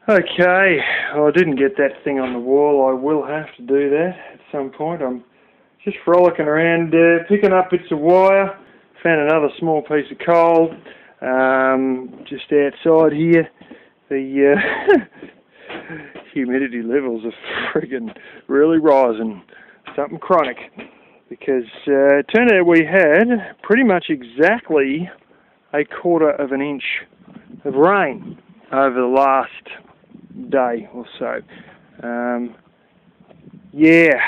Okay, well, I didn't get that thing on the wall. I will have to do that at some point. I'm just frolicking around, picking up bits of wire. Found another small piece of coal just outside here. The humidity levels are friggin' really rising. Something chronic. Because it turned out we had pretty much exactly 1/4 of an inch of rain over the last day or so. Yeah,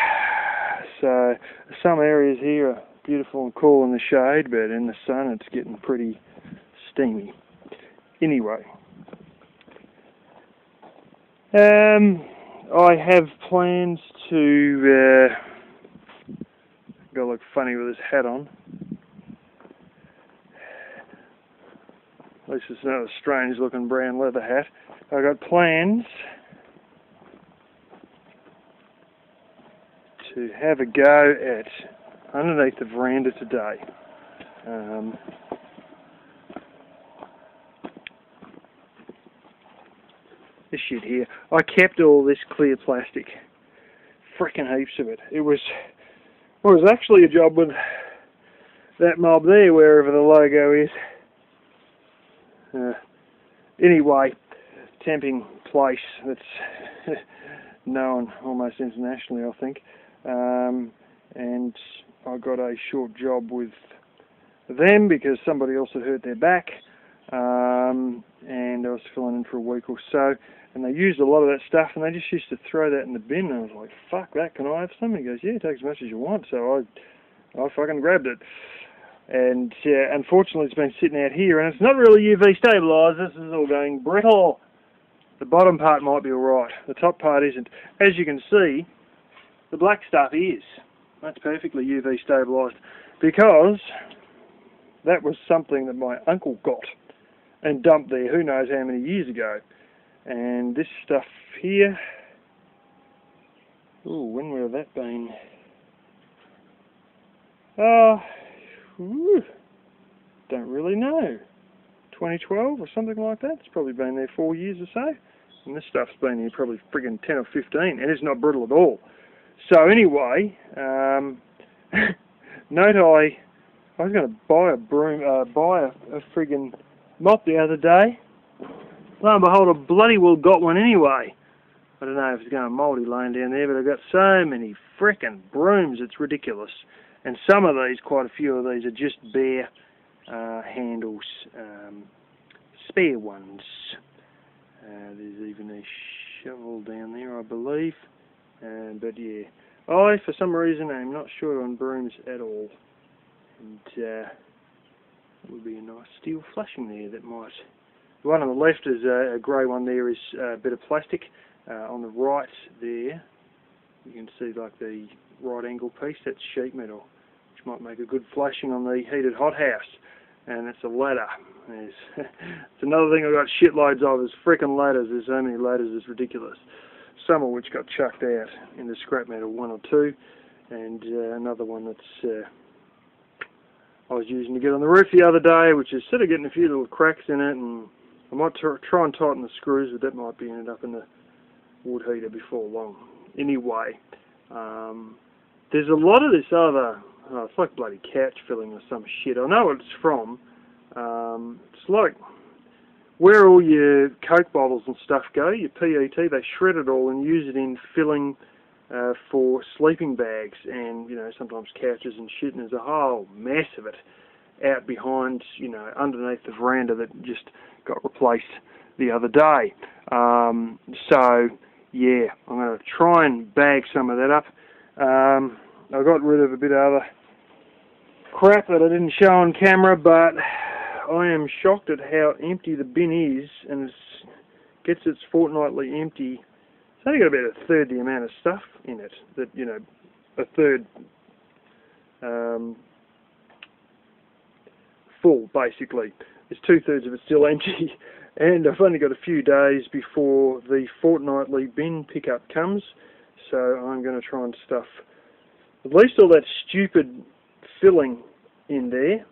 so some areas here are beautiful and cool in the shade, but in the sun it's getting pretty steamy. Anyway, I have plans to go look funny with his hat on. At least it's not a strange looking brown leather hat. I've got plans to have a go at underneath the veranda today. This shit here. I kept all this clear plastic. Frickin' heaps of it. It was actually a job with that mob there, wherever the logo is. Anyway, temping place that's known almost internationally, I think. And I got a short job with them because somebody else had hurt their back, and I was filling in for a week or so, and they used a lot of that stuff, and they just used to throw that in the bin, and I was like, fuck that, can I have some? He goes, yeah, take as much as you want. So I fucking grabbed it. And unfortunately it's been sitting out here, and it's not really UV stabilised. This is all going brittle. The bottom part might be alright, the top part isn't. As you can see, the black stuff is. That's perfectly UV stabilised, because that was something that my uncle got and dumped there who knows how many years ago. And this stuff here, ooh, when would that been? Don't really know. 2012 or something like that. It's probably been there 4 years or so. And this stuff's been here probably friggin' 10 or 15, and it's not brittle at all. So anyway, note I was going to buy a broom, buy a friggin' mop the other day. Lo and behold, I bloody well got one anyway. I don't know if it's going mouldy laying down there, but I've got so many frickin' brooms, it's ridiculous. And some of these, quite a few of these, are just bare handles, spare ones. There's even a shovel down there, I believe. But yeah, I, for some reason, am not short on brooms at all. And there would be a nice steel flashing there that might... The one on the left is a grey one there, is a bit of plastic. On the right there, you can see like the right angle piece, that's sheet metal, which might make a good flashing on the heated hothouse. And it's a ladder. It's another thing I've got shitloads of is frickin' ladders. There's so many ladders, it's ridiculous. Some of which got chucked out into scrap metal, 1 or 2, and another one that's I was using to get on the roof the other day, which is sort of getting a few little cracks in it, and I might try and tighten the screws, but that might be ended up in the wood heater before long. Anyway, there's a lot of this other, it's like bloody couch filling or some shit. I know what it's from. It's like where all your Coke bottles and stuff go, your PET, they shred it all and use it in filling for sleeping bags and, you know, sometimes couches and shit, and there's a whole mess of it out behind, you know, underneath the veranda that just got replaced the other day. So, yeah, I'm going to try and bag some of that up. I got rid of a bit of other crap that I didn't show on camera, but I am shocked at how empty the bin is, and it gets its fortnightly empty. It's only got about a third the amount of stuff in it, that, you know, a third full, basically. There's 2/3 of it still empty, and I've only got a few days before the fortnightly bin pickup comes, so I'm going to try and stuff at least all that stupid filling in there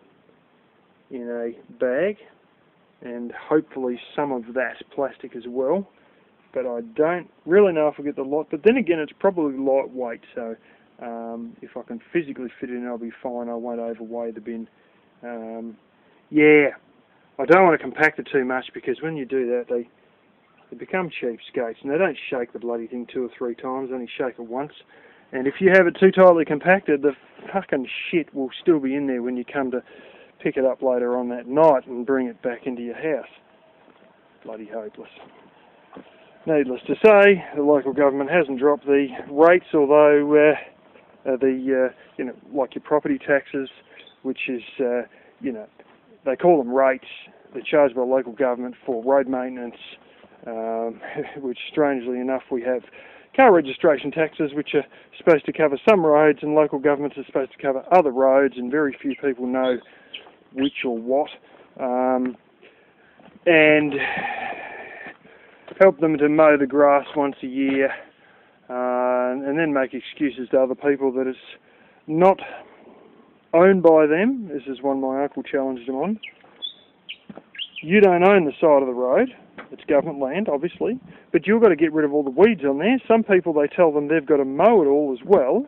in a bag, and hopefully some of that plastic as well, but I don't really know if I get the lot. But then again, it's probably lightweight, so if I can physically fit it in, I'll be fine. I won't overweigh the bin. Yeah, I don't want to compact it too much, because when you do that, they become cheapskates, and they don't shake the bloody thing 2 or 3 times, they only shake it once. And if you have it too tightly compacted, the fucking shit will still be in there when you come to pick it up later on that night and bring it back into your house. Bloody hopeless. Needless to say, the local government hasn't dropped the rates, although like your property taxes, which is, they call them rates. They're charged by local government for road maintenance, which strangely enough we have car registration taxes, which are supposed to cover some roads, and local governments are supposed to cover other roads, and very few people know which or what, and help them to mow the grass once a year, and then make excuses to other people that it's not owned by them. This is one my uncle challenged them on. You don't own the side of the road. It's government land, obviously, but you've got to get rid of all the weeds on there. Some people, they tell them they've got to mow it all as well,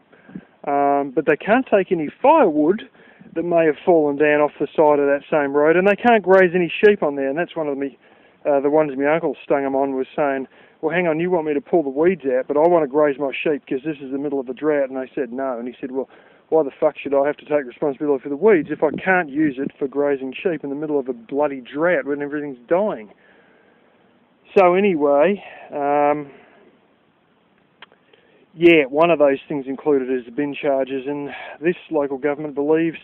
but they can't take any firewood that may have fallen down off the side of that same road, and they can't graze any sheep on there. And that's one of the ones my uncle stung them on, was saying, well, hang on, you want me to pull the weeds out, but I want to graze my sheep because this is the middle of a drought. And they said no. And he said, well, why the fuck should I have to take responsibility for the weeds if I can't use it for grazing sheep in the middle of a bloody drought when everything's dying? So anyway, yeah, one of those things included is the bin charges, and this local government believes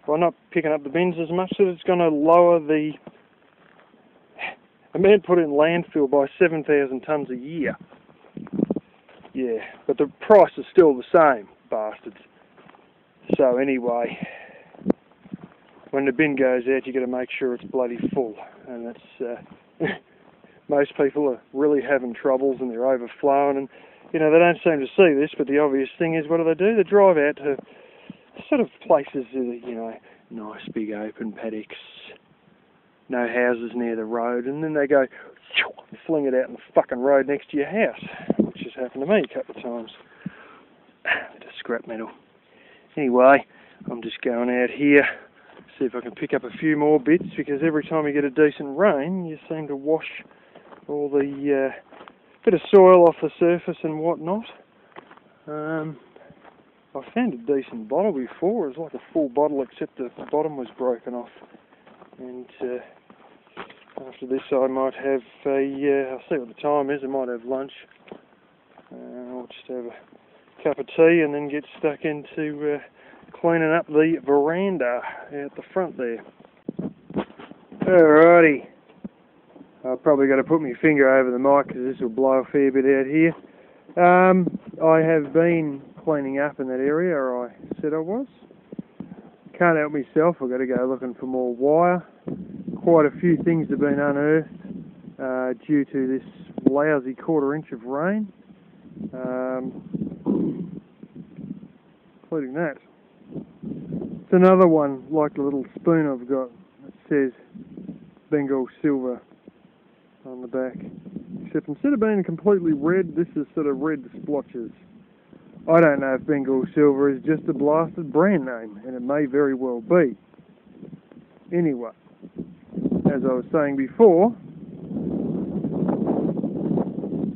by not picking up the bins as much that it's going to lower the amount put in landfill by 7,000 tonnes a year. Yeah, but the price is still the same, bastards. So anyway, when the bin goes out, you got to make sure it's bloody full, and that's most people are really having troubles, and they're overflowing, and they don't seem to see this, but the obvious thing is, what do? They drive out to sort of places, nice big open paddocks, no houses near the road, and then they go fling it out in the fucking road next to your house, which has happened to me a couple of times. Bit of scrap metal. Anyway, I'm just going out here, see if I can pick up a few more bits, because every time you get a decent rain, you seem to wash all the bit of soil off the surface and whatnot. I found a decent bottle before. It was like a full bottle, except the bottom was broken off. And after this, I might have I'll see what the time is. I might have lunch. I'll just have a cup of tea and then get stuck into cleaning up the veranda out the front there. Alrighty. I've probably got to put my finger over the mic because this will blow a fair bit out here. I have been cleaning up in that area, or I said I was. Can't help myself, I've got to go looking for more wire. Quite a few things have been unearthed due to this lousy 1/4 inch of rain, including that. It's another one, like the little spoon I've got, that says Bengal silver on the back. Except instead of being completely red, this is sort of red splotches. I don't know if Bengal silver is just a blasted brand name, and it may very well be. Anyway, as I was saying before,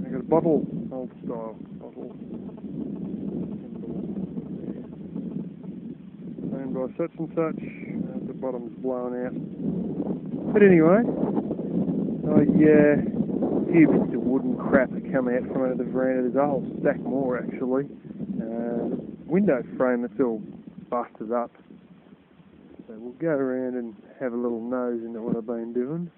I got a bottle, old style bottle, owned by such and such. The bottom's blown out. But anyway, a few bits of wood and crap that come out from under the veranda. There's a whole stack more actually. Window frame that's all busted up. So we'll go around and have a little nose into what I've been doing.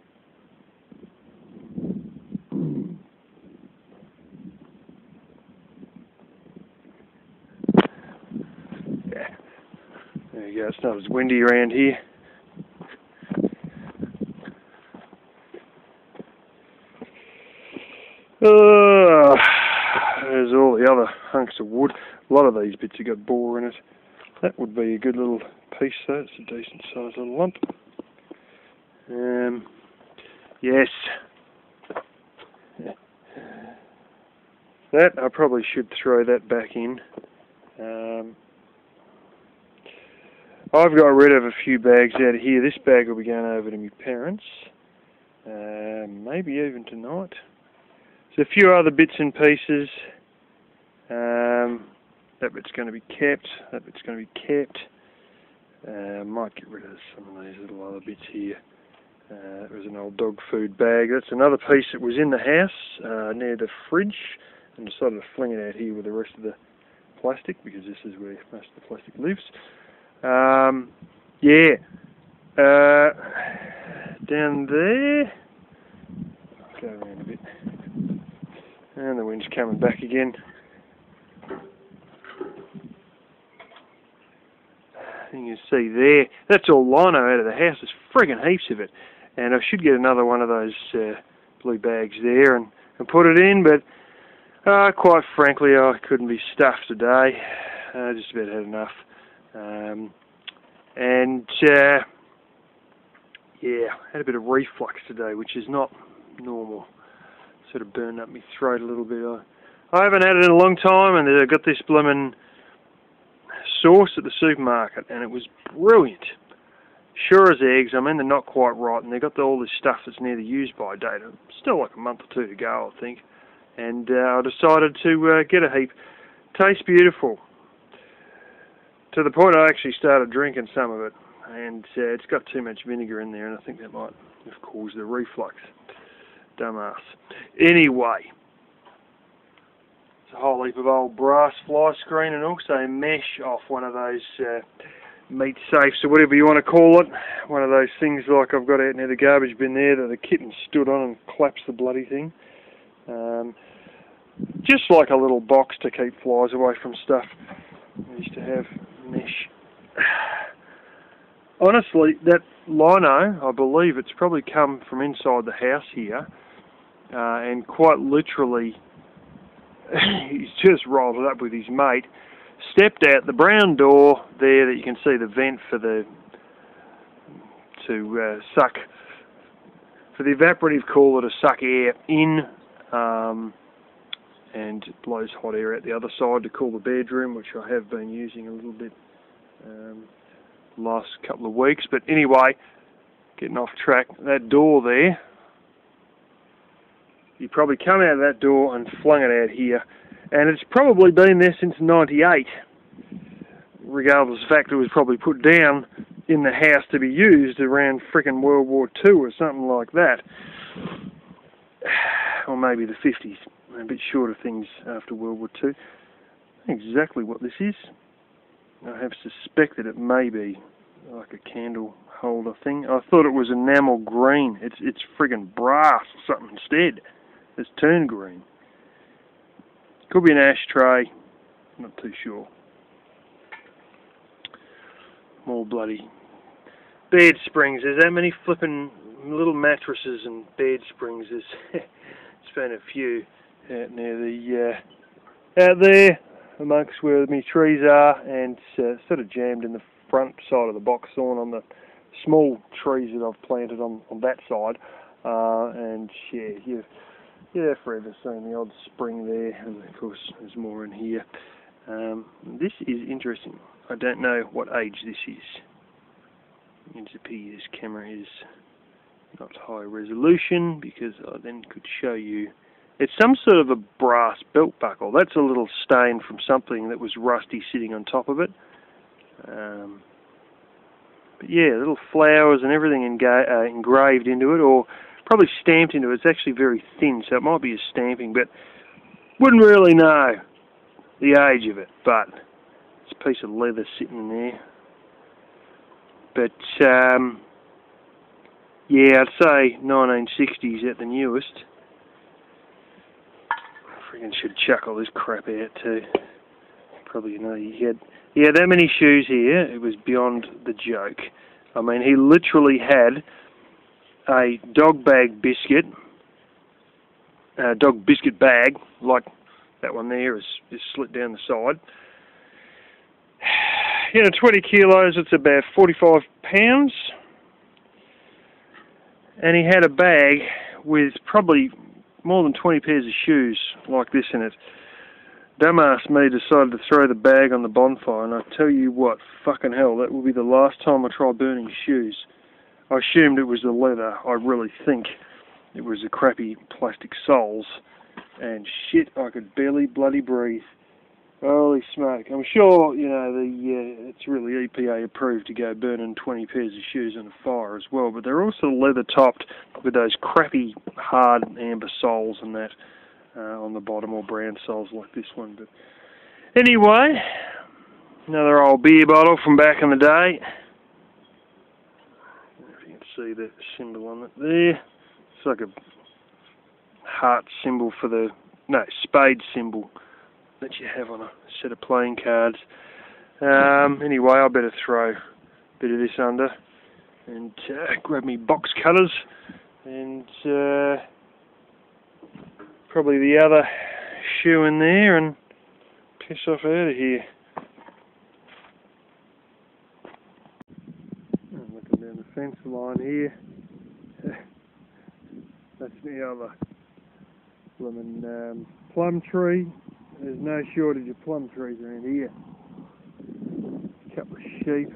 Yeah. There you go, it's not as windy around here. There's all the other hunks of wood. A lot of these bits have got bore in it. That would be a good little piece though. It's a decent sized little lump. Yes. That, I probably should throw that back in. I've got rid of a few bags out of here. This bag will be going over to my parents. Maybe even tonight. There's a few other bits and pieces. That bit's going to be kept. That bit's going to be kept. Might get rid of some of these little other bits here. It was an old dog food bag. That's another piece that was in the house near the fridge, and decided to fling it out here with the rest of the plastic, because this is where most of the plastic lives. Yeah. Down there. I'll go around a bit. And the wind's coming back again. You can see there, that's all lino out of the house. There's friggin' heaps of it. And I should get another one of those blue bags there and put it in, but quite frankly, I couldn't be stuffed today. Just about had enough. Yeah, had a bit of reflux today, which is not normal. Sort of burned up my throat a little bit. I haven't had it in a long time, and I got this blooming sauce at the supermarket, and it was brilliant. Sure as eggs. I mean, they're not quite right, and they've got all this stuff that's near the use-by date. Still like a month or two to go, I think. And I decided to get a heap. Tastes beautiful. To the point I actually started drinking some of it, and it's got too much vinegar in there, and I think that might have caused the reflux. Dumbass. Anyway, there's a whole heap of old brass fly screen and also mesh off one of those meat safes or whatever you want to call it. One of those things like I've got out near the garbage bin there that the kitten stood on and collapsed the bloody thing. Just like a little box to keep flies away from stuff. I used to have mesh. Honestly, that lino, I believe it's probably come from inside the house here, and quite literally he's just rolled it up with his mate, stepped out the brown door there that you can see the vent for the suck, for the evaporative cooler to suck air in, and it blows hot air out the other side to cool the bedroom, which I have been using a little bit last couple of weeks. But anyway, getting off track, that door there, you probably come out of that door and flung it out here, and it's probably been there since '98, regardless of the fact it was probably put down in the house to be used around frickin' World War II or something like that, or maybe the 50s, a bit short of things after World War II. I don't know exactly what this is. I have suspected it may be like a candle holder thing. I thought it was enamel green. It's friggin' brass or something instead. It's turned green. Could be an ashtray. Not too sure. More bloody bed springs. There's that many flippin' little mattresses and bed springs. There's been a few out near the out there amongst where my trees are, and sort of jammed in the front side of the box thorn on the small trees that I've planted on that side. And yeah, you've forever seen the odd spring there, and of course there's more in here. This is interesting. I don't know what age this is. It's a pity this camera is not high resolution, because I then could show you. It's some sort of a brass belt buckle. That's a little stain from something that was rusty sitting on top of it. But yeah, little flowers and everything engraved into it, or probably stamped into it. It's actually very thin, so it might be a stamping, but wouldn't really know the age of it. But it's a piece of leather sitting in there. But yeah, I'd say 1960s at the newest. I freaking should chuck all this crap out too. Probably, you know, he had that many shoes here. It was beyond the joke. I mean, he literally had a dog biscuit bag, like that one there is slit down the side. You know, 20 kilos, it's about 45 pounds. And he had a bag with probably more than 20 pairs of shoes like this in it. Dumbass me decided to throw the bag on the bonfire, and I tell you what, fucking hell, that will be the last time I try burning shoes. I assumed it was the leather. I really think it was the crappy plastic soles, and shit, I could barely bloody breathe. Holy smoke. I'm sure, you know, it's really EPA approved to go burning 20 pairs of shoes in a fire as well, but they're also leather topped with those crappy hard amber soles and that on the bottom, or brown soles like this one. But anyway, another old beer bottle from back in the day. I don't know if you can see the symbol on it there. It's like a heart symbol for the, no, spade symbol that you have on a set of playing cards. Anyway, I better throw a bit of this under and grab me box cutters and probably the other shoe in there and piss off out of here. I'm looking down the fence line here. That's the other lemon plum tree. There's no shortage of plum trees around here. A couple of sheep.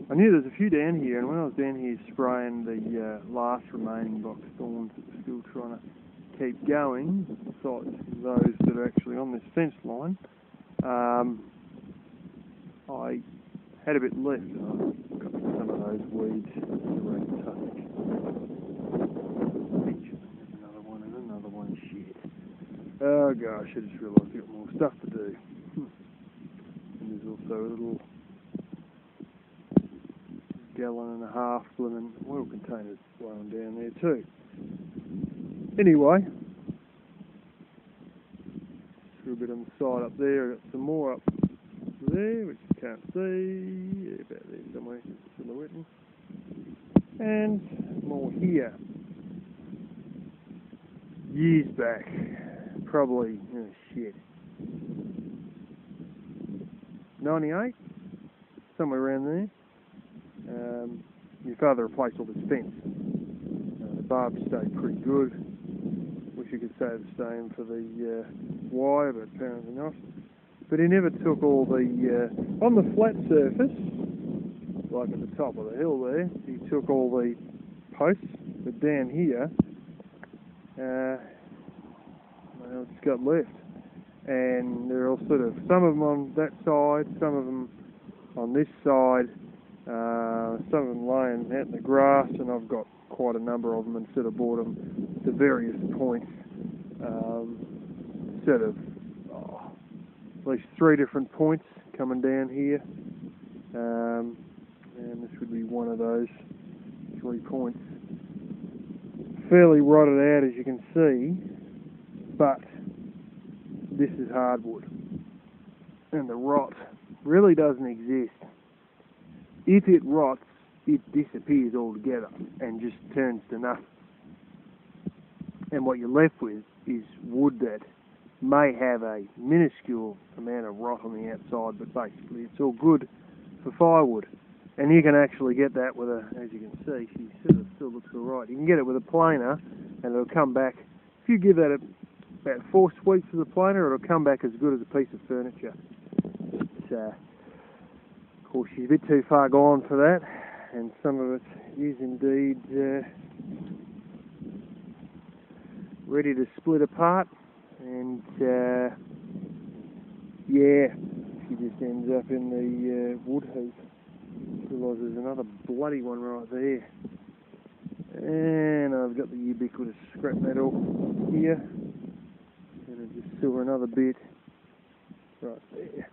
I knew there's a few down here, and when I was down here spraying the last remaining box thorns that were still trying to keep going, besides those that are actually on this fence line, I had a bit left, and I got some of those weeds around the tussock. Another one, shit. Oh gosh, I just realised I've got more stuff to do. And there's also a little gallon and a half lemon oil containers flowing down there too. Anyway, threw a bit on the side up there. Got some more up there, which you can't see. Yeah, about there somewhere, silhouetting. And more here. Years back, probably, oh shit, 98, somewhere around there. My father replaced all this fence. The barbs stayed pretty good. Wish you could say the same for the wire, but apparently not. But he never took all the, on the flat surface, like at the top of the hill there, he took all the posts, but down here, well, it's got left. And they're all sort of, some of them on that side, some of them on this side, some of them laying out in the grass, and I've got quite a number of them and sort of bought them to various points, sort of at least 3 different points coming down here, and this would be one of those 3 points. Fairly rotted out, as you can see, but this is hardwood, and the rot really doesn't exist. If it rots, it disappears altogether and just turns to nothing. And what you're left with is wood that may have a minuscule amount of rot on the outside, but basically it's all good for firewood. And you can actually get that with a, as you can see, she sort of still looks alright. You can get it with a planer and it'll come back. If you give that about 4 sweeps with a planer, it'll come back as good as a piece of furniture. Of course, she's a bit too far gone for that, and some of it is indeed ready to split apart. And yeah, she just ends up in the wood heap. Realise there's another bloody one right there. And I've got the ubiquitous scrap metal here. And I'll just saw another bit right there.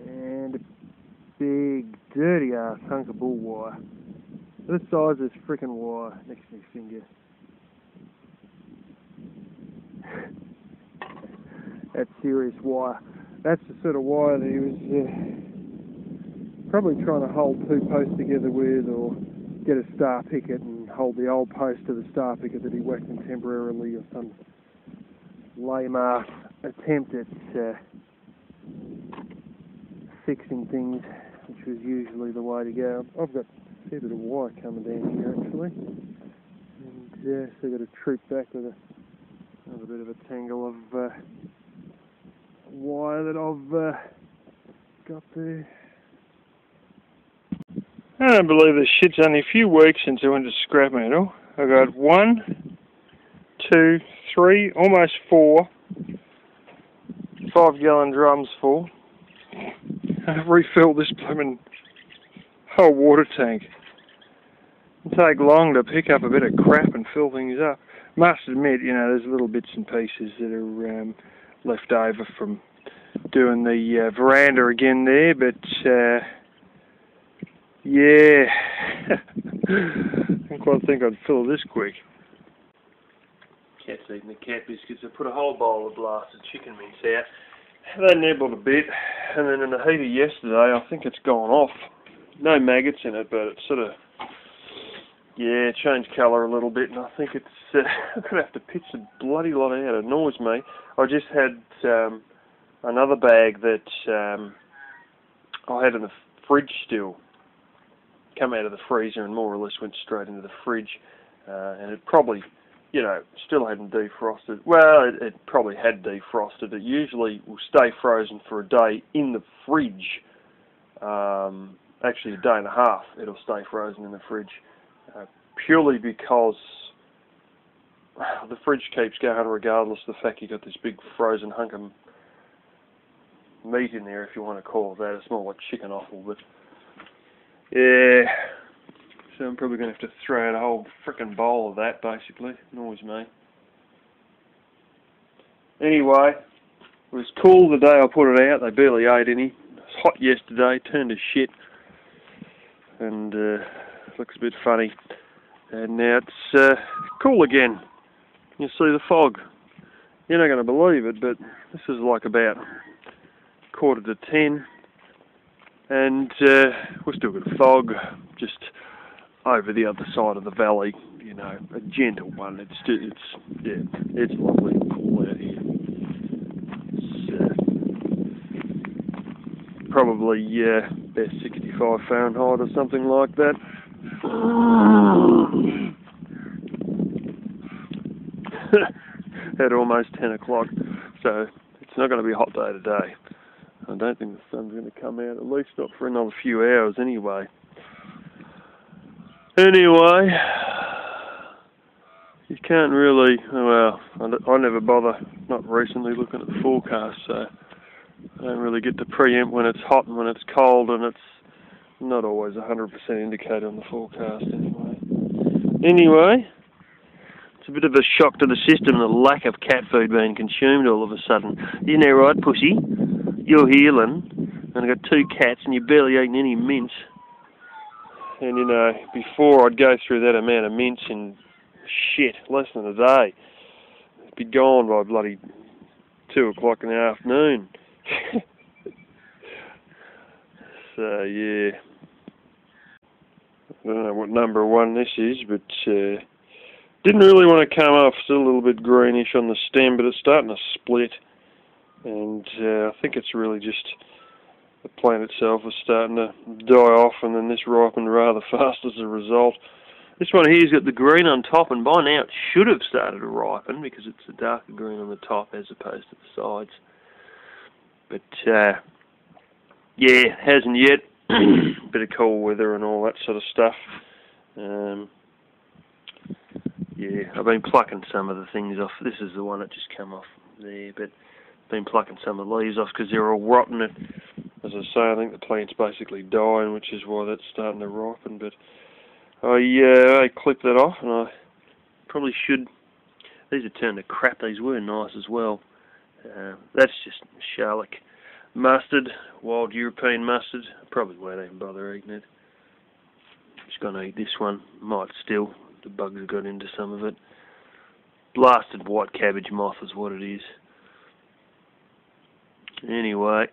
And a big, dirty ass hunk of bull wire. This size is frickin' wire next to my finger. That's serious wire. That's the sort of wire that he was probably trying to hold 2 posts together with, or get a star picket and hold the old post to the star picket that he whacked in temporarily, or some lame ass attempt at fixing things, which was usually the way to go. I've got a fair bit of wire coming down here actually, and so I've got to troop back with another bit of a tangle of wire that I've got there. I don't believe this shit's only a few weeks since I went to scrap metal. I got 1, 2, 3, almost 4 5-gallon drums full. I've refilled this blooming whole water tank. It'll take long to pick up a bit of crap and fill things up. Must admit, you know, there's little bits and pieces that are left over from doing the veranda again there, but yeah, I don't quite think I'd fill this quick. Cat's eating the cat biscuits. I put a whole bowl of blasted chicken mince out. They nibbled a bit, and then in the heat of yesterday, I think it's gone off. No maggots in it, but it's sort of, yeah, changed colour a little bit, and I think it's, I'm going to have to pitch a bloody lot out. It annoys me. I just had another bag that I had in the fridge still. Come out of the freezer and more or less went straight into the fridge, and it probably, you know, still hadn't defrosted. Well, it probably had defrosted. It usually will stay frozen for a day in the fridge. Actually, a day and a half it'll stay frozen in the fridge, purely because the fridge keeps going regardless of the fact you've got this big frozen hunk of meat in there, if you want to call it that. It's more like chicken offal, but yeah, so I'm probably going to have to throw out a whole frickin' bowl of that, basically. Annoys me. Anyway, it was cool the day I put it out. They barely ate any. It was hot yesterday, turned to shit, and looks a bit funny. And now it's cool again. You see the fog. You're not going to believe it, but this is like about 9:45, and we've still got a fog just over the other side of the valley. You know, a gentle one. It's lovely and cool out here. It's probably about 65 Fahrenheit or something like that. At almost 10 o'clock, so it's not going to be a hot day today. I don't think the sun's going to come out, at least not for another few hours anyway. Anyway, you can't really, well, I never bother, not recently, looking at the forecast, so I don't really get to preempt when it's hot and when it's cold, and it's not always 100% indicated on the forecast anyway. It's a bit of a shock to the system, the lack of cat food being consumed all of a sudden. Isn't that right, pussy? You're healing, and I've got 2 cats, and you're barely eating any mince. And, you know, before I'd go through that amount of mince in, shit, less than a day. It'd be gone by bloody 2 o'clock in the afternoon. So, yeah. I don't know what number 1 this is, but didn't really want to come off. Still a little bit greenish on the stem, but it's starting to split. And I think it's really just the plant itself is starting to die off, and then this ripened rather fast as a result. This one here's got the green on top, and by now it should have started to ripen because it's a darker green on the top as opposed to the sides. But yeah, hasn't yet. Bit of cool weather and all that sort of stuff. Yeah, I've been plucking some of the things off. This is the one that just come off there, but been plucking some of the leaves off because they're all rotten. As I say, I think the plant's basically dying, which is why that's starting to ripen. But I clipped that off, and I probably should. These are turned to crap. These were nice as well. That's just Charlotte mustard, wild European mustard. I probably won't even bother eating it. Just gonna eat this one. Might still. The bugs have got into some of it. Blasted white cabbage moth is what it is. Anyway.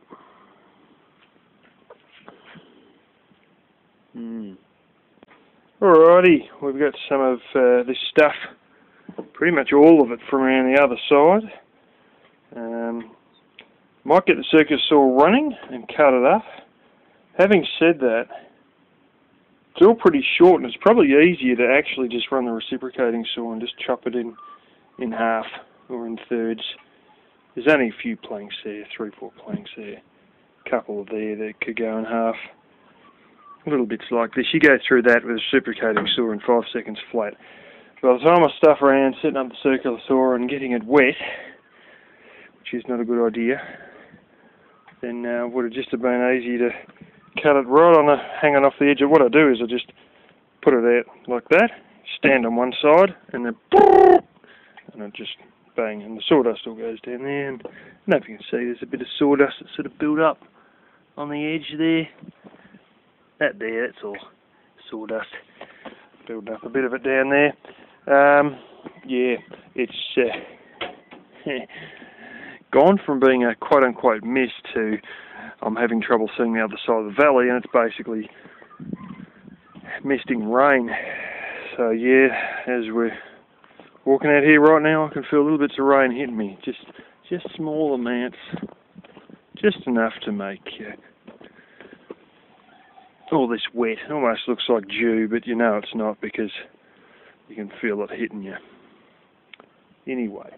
Alrighty, we've got some of this stuff, pretty much all of it from around the other side. Might get the circular saw running and cut it up. Having said that, it's all pretty short, and it's probably easier to actually just run the reciprocating saw and just chop it in half or in thirds. There's only a few planks there, 3 or 4 planks there. A couple there that could go in half. Little bits like this. You go through that with a reciprocating saw in 5 seconds flat. By the time I stuff around setting up the circular saw and getting it wet, which is not a good idea, then would have just have been easy to cut it right on hanging off the edge. What I do is I just put it out like that, stand on one side, and then and I just bang, and the sawdust all goes down there. And I don't know if you can see, there's a bit of sawdust that sort of built up on the edge there. That there, that's all sawdust. Building up a bit of it down there. Yeah, it's gone from being a quote-unquote mist to I'm having trouble seeing the other side of the valley, and it's basically misting rain. So yeah, as we're walking out here right now, I can feel little bits of rain hitting me. Just small amounts, just enough to make all this wet. It almost looks like dew, but you know it's not, because you can feel it hitting you. Anyway,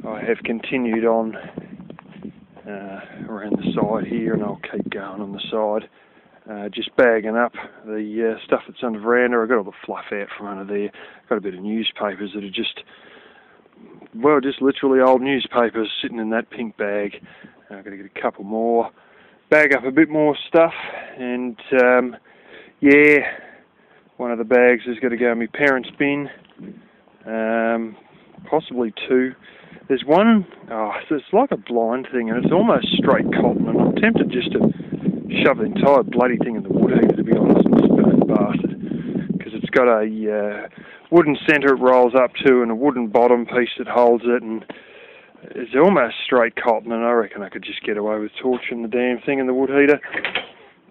I have continued on around the side here, and I'll keep going on the side, just bagging up the stuff that's on the veranda. I got all the fluff out from under there. Got a bit of newspapers that are just literally old newspapers sitting in that pink bag. I've got to get a couple more, bag up a bit more stuff, and yeah, one of the bags has got to go in my parents' bin, possibly 2. There's one, it's like a blind thing, and it's almost straight cotton, and I'm tempted just to shove the entire bloody thing in the wood heater, to be honest, and just burn the bastard, because it's got a wooden centre it rolls up to, and a wooden bottom piece that holds it, and it's almost straight cotton, and I reckon I could just get away with torching the damn thing in the wood heater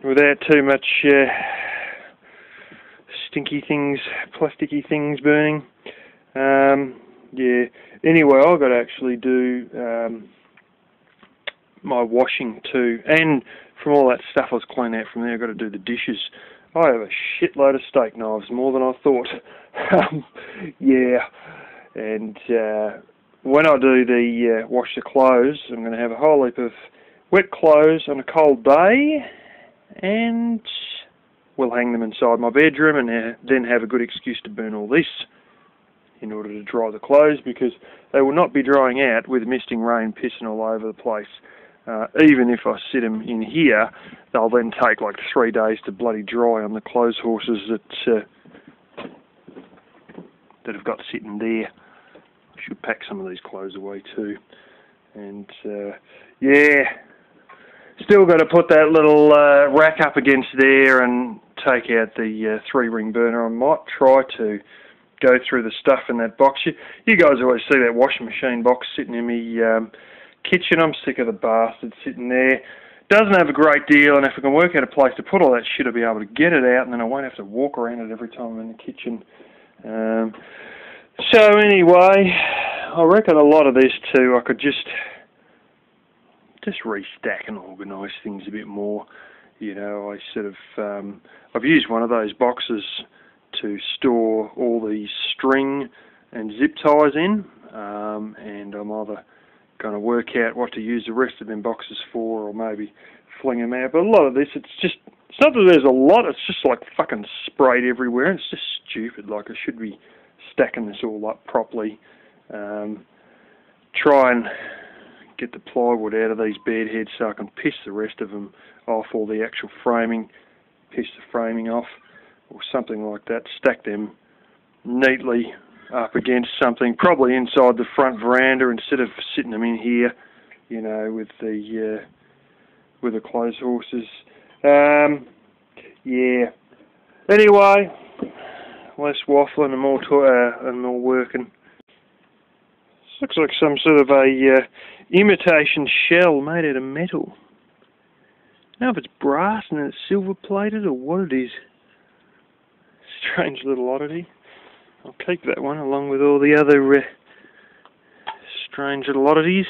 without too much stinky things, plasticky things burning. Yeah. Anyway, I've got to actually do my washing too, and from all that stuff I was cleaning out from there, I've got to do the dishes. I have a shitload of steak knives, more than I thought. Yeah, and when I do the wash the clothes, I'm going to have a whole heap of wet clothes on a cold day, and we'll hang them inside my bedroom, and then have a good excuse to burn all this in order to dry the clothes, because they will not be drying out with misting rain pissing all over the place. Even if I sit them in here, they'll then take like 3 days to bloody dry on the clothes horses that have got sitting there. I should pack some of these clothes away too. And yeah, still got to put that little rack up against there and take out the 3-ring burner. I might try to go through the stuff in that box. You guys always see that washing machine box sitting in my kitchen. I'm sick of the bastard sitting there. Doesn't have a great deal, and if I can work out a place to put all that shit, I'll be able to get it out, and then I won't have to walk around it every time I'm in the kitchen. So anyway, I reckon a lot of this too, I could just restack and organise things a bit more. You know, I sort of I've used one of those boxes to store all the string and zip ties in, and I'm either going to work out what to use the rest of them boxes for, or maybe fling them out. But a lot of this, it's not that there's a lot, it's just like fucking sprayed everywhere, and it's just stupid. Like, I should be stacking this all up properly. Try and get the plywood out of these bed heads so I can piss the rest of them off, or the actual framing, piss the framing off, or something like that. Stack them neatly up against something, probably inside the front veranda, instead of sitting them in here, you know, with the clothes horses. Yeah. Anyway, less waffling and more working. This looks like some sort of a imitation shell made out of metal. I don't know if it's brass and it's silver plated or what it is. Strange little oddity. I'll keep that one along with all the other strange little oddities.